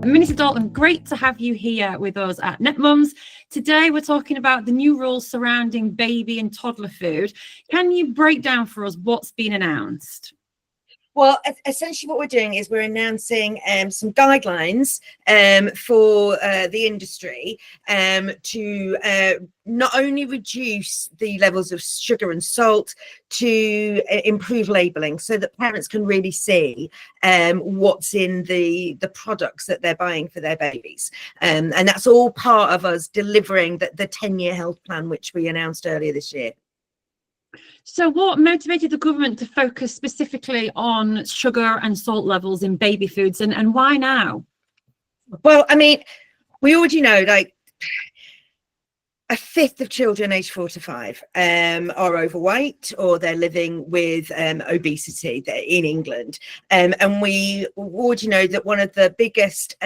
Minister Dalton, great to have you here with us at Netmums. Today we're talking about the new rules surrounding baby and toddler food. Can you break down for us what's been announced? Well, essentially what we're doing is we're announcing some guidelines for the industry to not only reduce the levels of sugar and salt, to improve labelling so that parents can really see what's in the products that they're buying for their babies. And that's all part of us delivering the 10-year health plan, which we announced earlier this year. So what motivated the government to focus specifically on sugar and salt levels in baby foods, and why now? Well, I mean, we already know like a fifth of children aged 4 to 5 are overweight, or they're living with obesity in England. And we already know that one of the biggest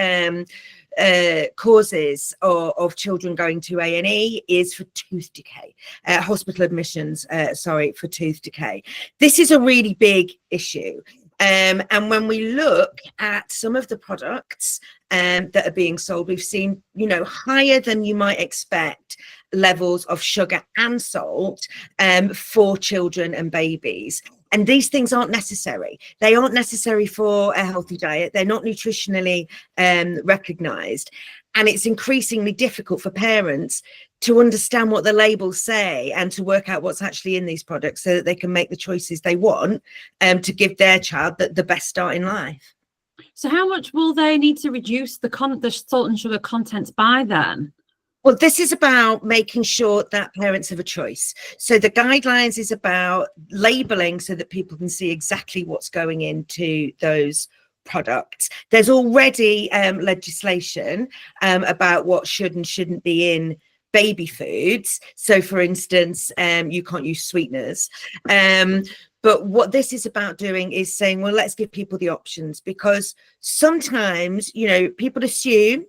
causes of children going to A&E is for tooth decay, hospital admissions, for tooth decay. This is a really big issue. And when we look at some of the products that are being sold, we've seen, higher than you might expect levels of sugar and salt for children and babies. And these things aren't necessary. They aren't necessary for a healthy diet. They're not nutritionally recognised. And it's increasingly difficult for parents to understand what the labels say and to work out what's actually in these products so that they can make the choices they want to give their child the best start in life. So how much will they need to reduce the salt and sugar contents by then? Well, this is about making sure that parents have a choice. So the guidelines is about labelling so that people can see exactly what's going into those products. There's already legislation about what should and shouldn't be in baby foods. So, for instance, you can't use sweeteners. But what this is about doing is saying, well, let's give people the options, because sometimes, people assume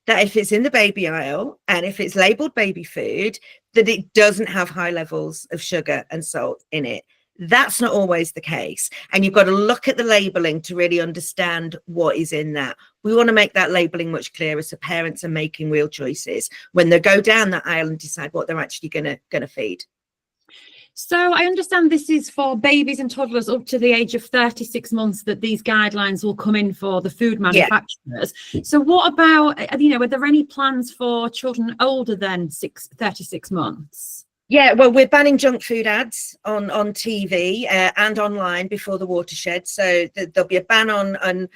that if it's in the baby aisle and if it's labeled baby food, that it doesn't have high levels of sugar and salt in it. That's not always the case. And you've got to look at the labeling to really understand what is in that. We want to make that labeling much clearer so parents are making real choices when they go down that aisle and decide what they're actually going to feed. So I understand this is for babies and toddlers up to the age of 36 months that these guidelines will come in for the food manufacturers. Yeah. So what about, are there any plans for children older than 36 months? Yeah, well, we're banning junk food ads on TV and online before the watershed. So there'll be a ban on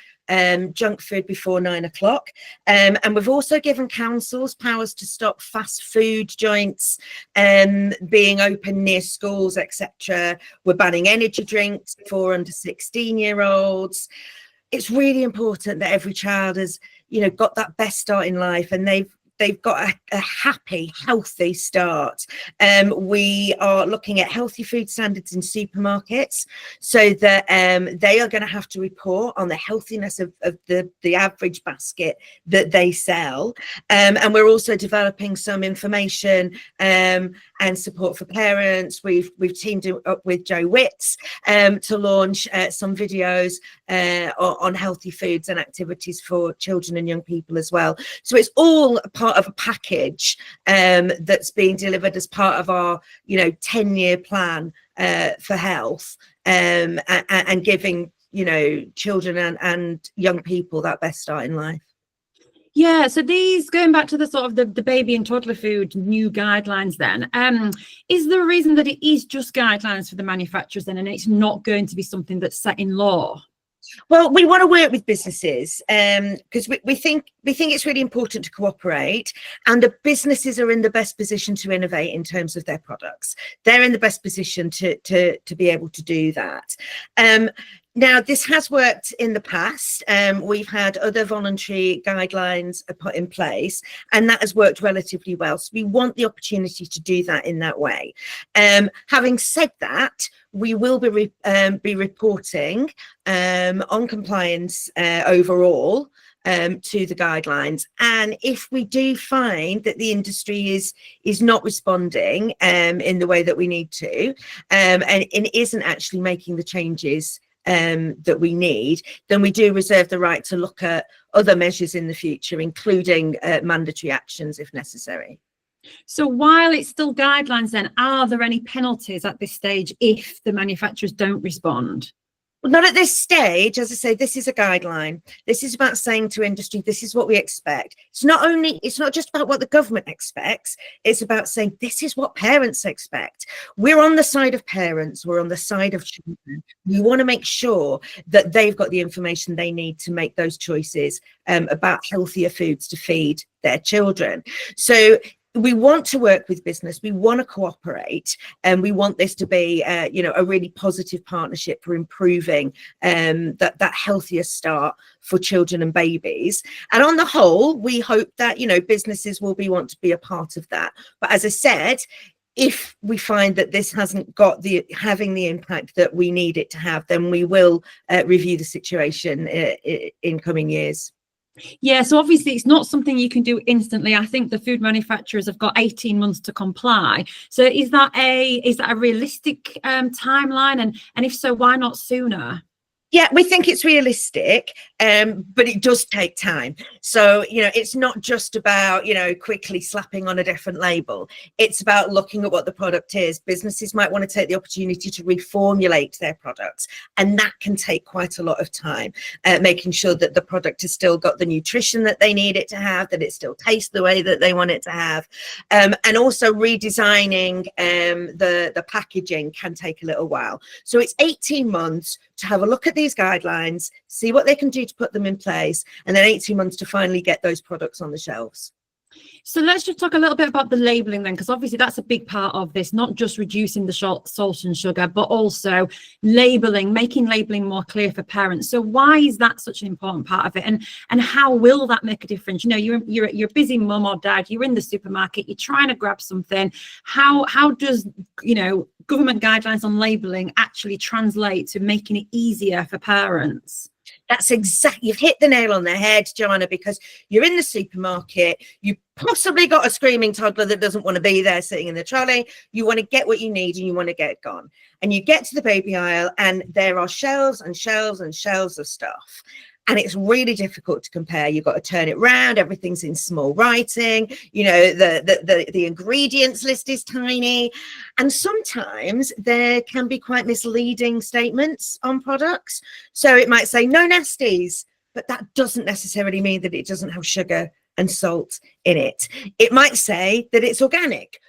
junk food before 9 o'clock. And we've also given councils powers to stop fast food joints being open near schools, etc. We're banning energy drinks for under 16-year-olds. It's really important that every child has, got that best start in life, and they've got a happy, healthy start. We are looking at healthy food standards in supermarkets so that they are going to have to report on the healthiness of the average basket that they sell. And we're also developing some information and support for parents. We've teamed up with Joe Witts to launch some videos on healthy foods and activities for children and young people as well. So it's all part of a package that's being delivered as part of our 10-year plan for health and giving children and young people that best start in life. Yeah, so these, going back to the sort of the baby and toddler food new guidelines then, is there a reason that it is just guidelines for the manufacturers then, and it's not going to be something that's set in law? Well, we want to work with businesses because we think it's really important to cooperate, and the businesses are in the best position to innovate in terms of their products. They're in the best position to be able to do that. Now, this has worked in the past. We've had other voluntary guidelines put in place, and that has worked relatively well. So we want the opportunity to do that in that way. Having said that, we will be reporting on compliance overall to the guidelines. And if we do find that the industry is not responding in the way that we need to, and isn't actually making the changes that we need, then we do reserve the right to look at other measures in the future, including mandatory actions if necessary. So while it's still guidelines, then are there any penalties at this stage if the manufacturers don't respond? Well, not at this stage. As I say, this is a guideline. This is about saying to industry, this is what we expect. It's not just about what the government expects. It's about saying this is what parents expect. We're on the side of parents. We're on the side of children. We want to make sure that they've got the information they need to make those choices about healthier foods to feed their children. So we want to work with business, we want to cooperate, and we want this to be a really positive partnership for improving that healthier start for children and babies. And on the whole, we hope that businesses will want to be a part of that. But as I said, if we find that this hasn't got having the impact that we need it to have, then we will review the situation in coming years. Yeah, so obviously it's not something you can do instantly. I think the food manufacturers have got 18 months to comply. So is that a realistic timeline? And if so, why not sooner? Yeah, we think it's realistic, but it does take time. So, it's not just about, quickly slapping on a different label. It's about looking at what the product is. Businesses might want to take the opportunity to reformulate their products, and that can take quite a lot of time, making sure that the product has still got the nutrition that they need it to have, that it still tastes the way that they want it to have. And also redesigning the packaging can take a little while. So it's 18 months to have a look at these guidelines, see what they can do to put them in place, and then 18 months to finally get those products on the shelves. So let's just talk a little bit about the labelling then, because obviously that's a big part of this, not just reducing the salt and sugar, but also labelling, making labelling more clear for parents. So why is that such an important part of it? And how will that make a difference? You're a busy mum or dad, you're in the supermarket, you're trying to grab something. How does, government guidelines on labelling actually translate to making it easier for parents? That's exactly, you've hit the nail on the head, Joanna, because you're in the supermarket, you possibly got a screaming toddler that doesn't want to be there sitting in the trolley. You want to get what you need and you want to get it gone. And you get to the baby aisle and there are shelves and shelves and shelves of stuff. And it's really difficult to compare. You've got to turn it round. Everything's in small writing. The ingredients list is tiny. And sometimes there can be quite misleading statements on products. So it might say no nasties, but that doesn't necessarily mean that it doesn't have sugar and salt in it. It might say that it's organic,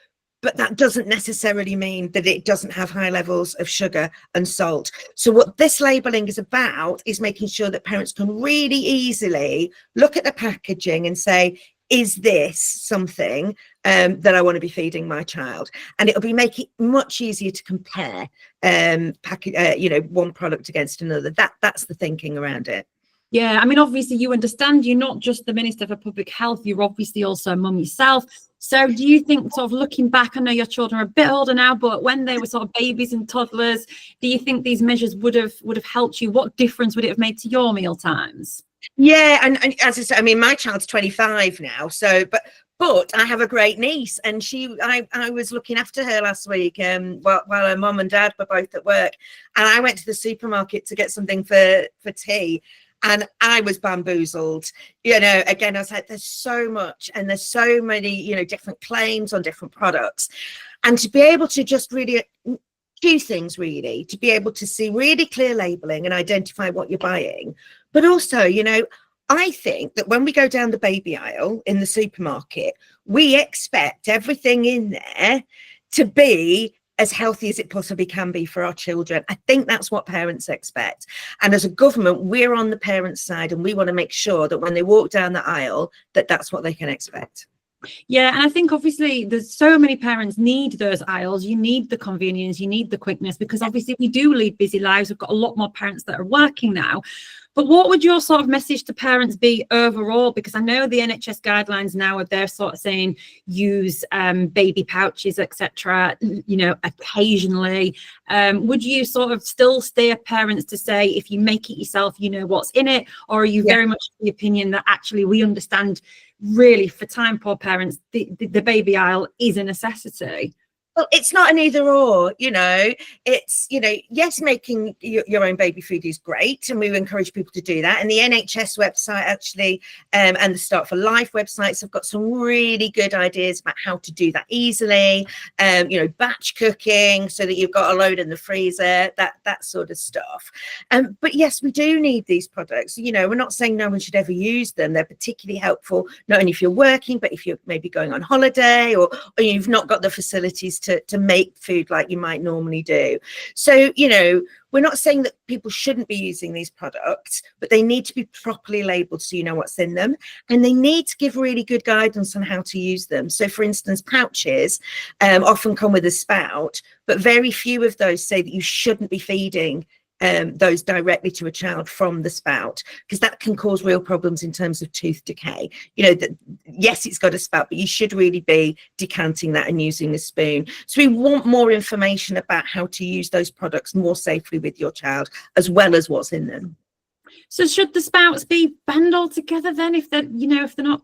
but that doesn't necessarily mean that it doesn't have high levels of sugar and salt. So what this labelling is about is making sure that parents can really easily look at the packaging and say, is this something that I want to be feeding my child? And it'll make it much easier to compare one product against another. That's the thinking around it. Yeah, I mean, obviously you understand you're not just the Minister for Public Health, you're obviously also a mum yourself. So do you think, sort of looking back, I know your children are a bit older now, but when they were sort of babies and toddlers, do you think these measures would have helped you? What difference would it have made to your meal times? Yeah, and as I said, I mean, my child's 25 now, so but I have a great niece, and I was looking after her last week while her mum and dad were both at work, and I went to the supermarket to get something for tea. And I was bamboozled, again, I was like, there's so much and there's so many, different claims on different products. And to be able to just really do things, really, to be able to see really clear labeling and identify what you're buying. But also, I think that when we go down the baby aisle in the supermarket, we expect everything in there to be as healthy as it possibly can be for our children. I think that's what parents expect. And as a government, we're on the parents' side, and we want to make sure that when they walk down the aisle, that's what they can expect. Yeah, and I think obviously there's so many parents need those aisles. You need the convenience, you need the quickness, because obviously we do lead busy lives. We've got a lot more parents that are working now. But what would your sort of message to parents be overall? Because I know the NHS guidelines now are there sort of saying use baby pouches, etc. Occasionally. Would you sort of still steer parents to say, if you make it yourself, you know what's in it? Or are you very much the opinion that actually we understand really for time poor parents, the baby aisle is a necessity? Well, it's not an either or, it's, yes, making your own baby food is great. And we encourage people to do that. And the NHS website actually, and the Start for Life websites have got some really good ideas about how to do that easily. Batch cooking so that you've got a load in the freezer, that sort of stuff. But yes, we do need these products. We're not saying no one should ever use them. They're particularly helpful, not only if you're working, but if you're maybe going on holiday or you've not got the facilities to make food like you might normally do. So, we're not saying that people shouldn't be using these products, but they need to be properly labeled so you know what's in them. And they need to give really good guidance on how to use them. So, for instance, pouches often come with a spout, but very few of those say that you shouldn't be feeding those directly to a child from the spout, because that can cause real problems in terms of tooth decay. Yes, it's got a spout, but you should really be decanting that and using a spoon. So we want more information about how to use those products more safely with your child, as well as what's in them. So should the spouts be banned altogether then, if they're not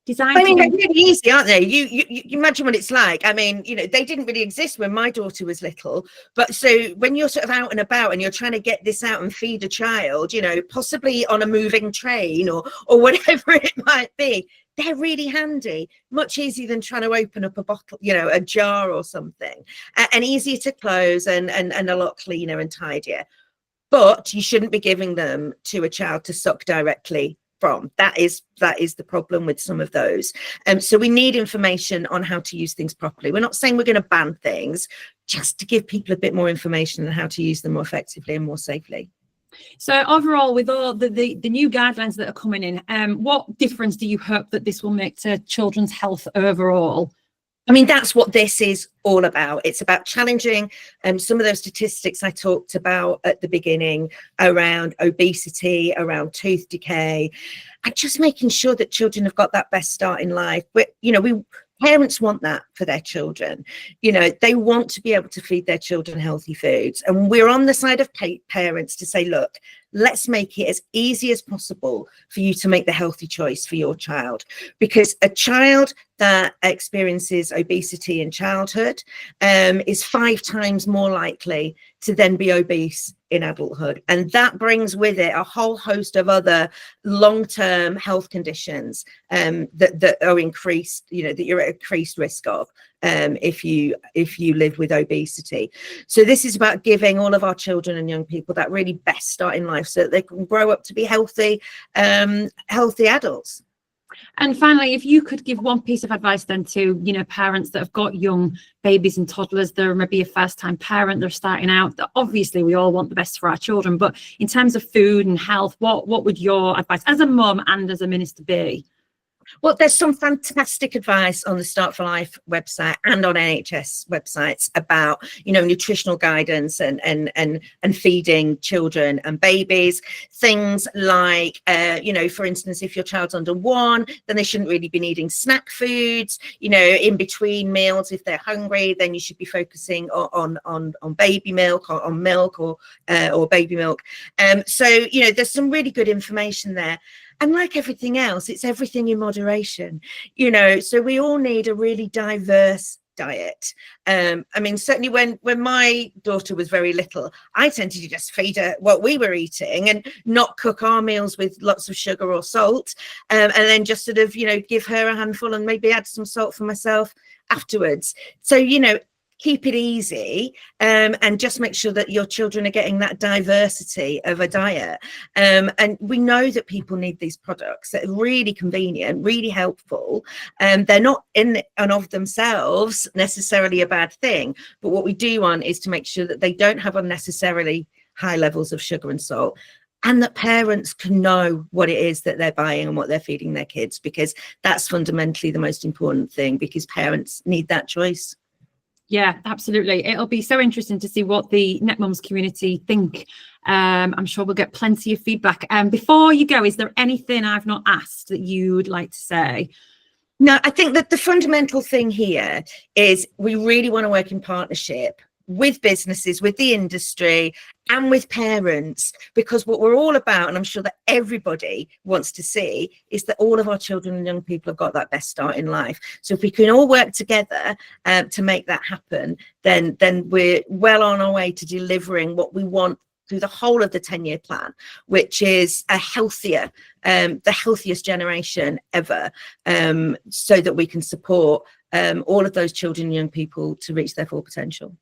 designed? They're really easy, aren't they? You imagine what it's like. They didn't really exist when my daughter was little, but so when you're sort of out and about and you're trying to get this out and feed a child, possibly on a moving train or whatever it might be, they're really handy, much easier than trying to open up a bottle, a jar or something, and easier to close and a lot cleaner and tidier. But you shouldn't be giving them to a child to suck directly from. That is the problem with some of those. So we need information on how to use things properly. We're not saying we're going to ban things, just to give people a bit more information on how to use them more effectively and more safely. So overall, with all the new guidelines that are coming in, what difference do you hope that this will make to children's health overall? That's what this is all about. It's about challenging some of those statistics I talked about at the beginning around obesity, around tooth decay, and just making sure that children have got that best start in life. But, parents want that for their children. They want to be able to feed their children healthy foods. And we're on the side of parents to say, look, let's make it as easy as possible for you to make the healthy choice for your child. Because a child that experiences obesity in childhood is 5 times more likely to then be obese in adulthood. And that brings with it a whole host of other long-term health conditions that are increased, that you're at increased risk of if you live with obesity. So this is about giving all of our children and young people that really best start in life so that they can grow up to be healthy adults. And finally, if you could give one piece of advice then to, parents that have got young babies and toddlers, they're maybe a first-time parent, they're starting out. Obviously, we all want the best for our children, but in terms of food and health, what would your advice as a mum and as a minister be? Well, there's some fantastic advice on the Start for Life website and on NHS websites about, nutritional guidance and feeding children and babies. Things like, for instance, if your child's under 1, then they shouldn't really be needing snack foods. In between meals, if they're hungry, then you should be focusing on baby milk or on milk or baby milk. So there's some really good information there. And like everything else, it's everything in moderation, so we all need a really diverse diet. Certainly when my daughter was very little, I tended to just feed her what we were eating and not cook our meals with lots of sugar or salt, and then just sort of, give her a handful and maybe add some salt for myself afterwards. So, keep it easy, and just make sure that your children are getting that diversity of a diet. And we know that people need these products that are really convenient, really helpful. They're not in and of themselves necessarily a bad thing, but what we do want is to make sure that they don't have unnecessarily high levels of sugar and salt, and that parents can know what it is that they're buying and what they're feeding their kids, because that's fundamentally the most important thing, because parents need that choice. Yeah, absolutely. It'll be so interesting to see what the Netmums community think. I'm sure we'll get plenty of feedback. Before you go, is there anything I've not asked that you would like to say? No, I think that the fundamental thing here is we really want to work in partnership with businesses, with the industry, and with parents, because what we're all about, and I'm sure that everybody wants to see, is that all of our children and young people have got that best start in life. So if we can all work together to make that happen, then we're well on our way to delivering what we want through the whole of the 10-year plan, which is a healthier, the healthiest generation ever, so that we can support all of those children and young people to reach their full potential.